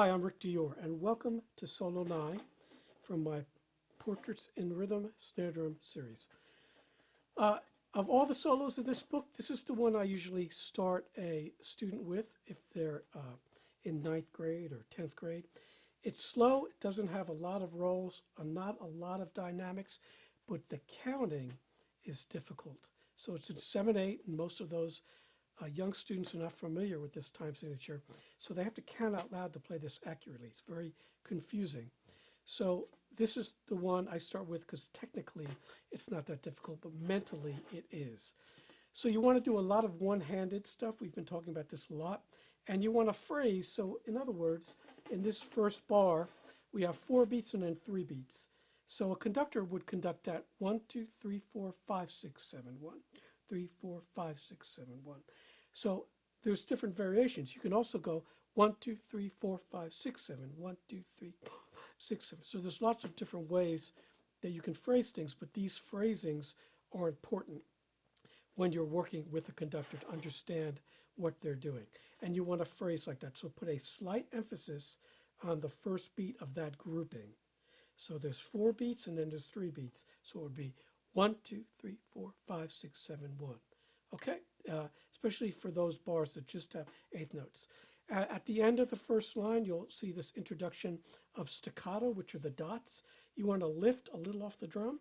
Hi, I'm Rick Dior, and welcome to Solo 9 from my Portraits in Rhythm Snare Drum series. Of all the solos in this book, this is the one I usually start a student with if they're in 9th grade or 10th grade. It's slow, it doesn't have a lot of rolls, not a lot of dynamics, but the counting is difficult. So it's in 7/8, and most of those young students are not familiar with this time signature, so they have to count out loud to play this accurately. It's very confusing. So this is the one I start with because technically it's not that difficult, but mentally it is. So you want to do a lot of one-handed stuff. We've been talking about this a lot. And you want to phrase. So in other words, in this first bar, we have 4 beats and then 3 beats. So a conductor would conduct that 1, 2, 3, 4, 5, 6, 7, 1. 3, 4, 5, 6, 7, 1. So there's different variations. You can also go 1, 2, 3, 4, 5, 6, 7, 1, 2, 3, 4, 6, 7. So there's lots of different ways that you can phrase things, but these phrasings are important when you're working with a conductor to understand what they're doing. And you want to phrase like that. So put a slight emphasis on the first beat of that grouping. So there's 4 beats and then there's 3 beats. So it would be 1, 2, 3, 4, 5, 6, 7, 1. Okay? Especially for those bars that just have 8th notes. At the end of the first line, you'll see this introduction of staccato, which are the dots. You want to lift a little off the drum.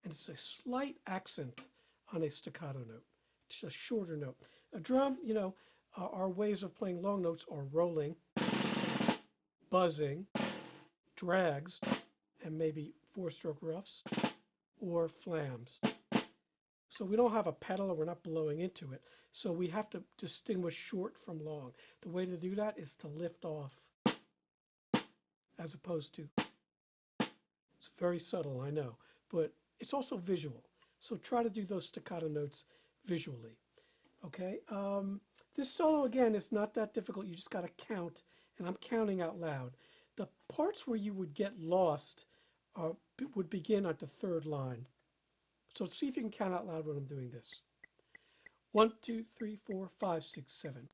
And it's a slight accent on a staccato note. It's a shorter note. A drum, our ways of playing long notes are rolling, buzzing, drags, and maybe 4-stroke roughs, or flams. So we don't have a pedal or we're not blowing into it. So we have to distinguish short from long. The way to do that is to lift off as opposed to, it's very subtle, I know, but it's also visual. So try to do those staccato notes visually. Okay, this solo again is not that difficult. You just got to count, and I'm counting out loud. The parts where you would get lost would begin at the 3rd line. So see if you can count out loud when I'm doing this. 1, 2, 3, 4, 5, 6, 7.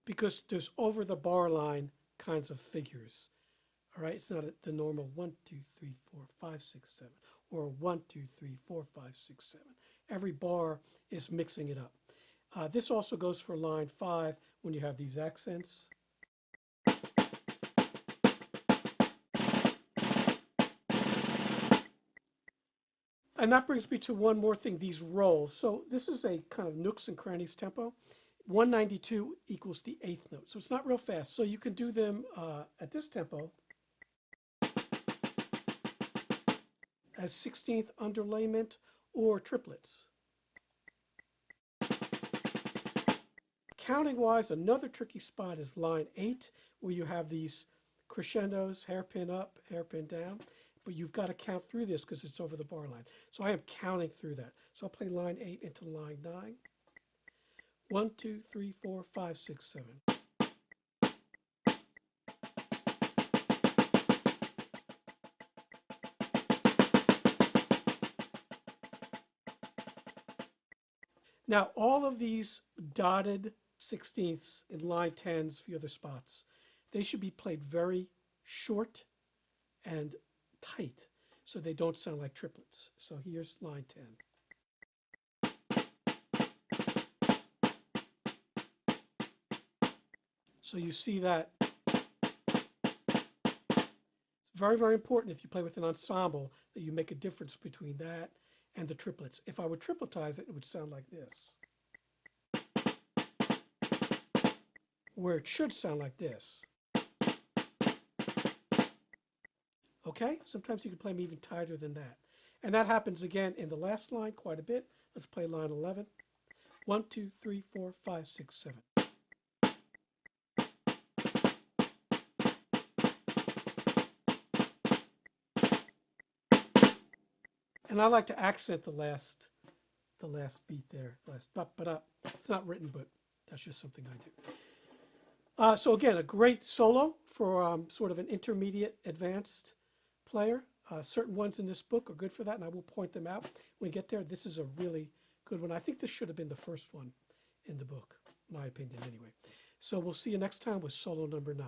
Because there's over the bar line kinds of figures. All right, it's not the normal 1, 2, 3, 4, 5, 6, 7, or 1, 2, 3, 4, 5, 6, 7. Every bar is mixing it up. This also goes for line 5 when you have these accents. And that brings me to one more thing, these rolls. So this is a kind of nooks and crannies tempo. 192 equals the 8th note. So it's not real fast. So you can do them at this tempo as 16th underlayment or triplets. Counting wise, another tricky spot is line 8, where you have these crescendos, hairpin up, hairpin down, but you've got to count through this because it's over the bar line. So I am counting through that. So I'll play line 8 into line 9. 1, 2, 3, 4, 5, 6, 7. Now, all of these dotted 16ths in line 10s, a few other spots, they should be played very short and tight so they don't sound like triplets. So here's line 10. So you see that it's very, very important if you play with an ensemble that you make a difference between that and the triplets. If I would tripletize it, it would sound like this. Where it should sound like this. Okay? Sometimes you can play them even tighter than that. And that happens again in the last line quite a bit. Let's play line 11. 1, 2, 3, 4, 5, 6, 7. And I like to accent the last beat there, last up. It's not written, but that's just something I do. So again, a great solo for sort of an intermediate advanced player. Certain ones in this book are good for that, and I will point them out when we get there. This is a really good one. I think this should have been the first one in the book, my opinion anyway. So we'll see you next time with solo number 9.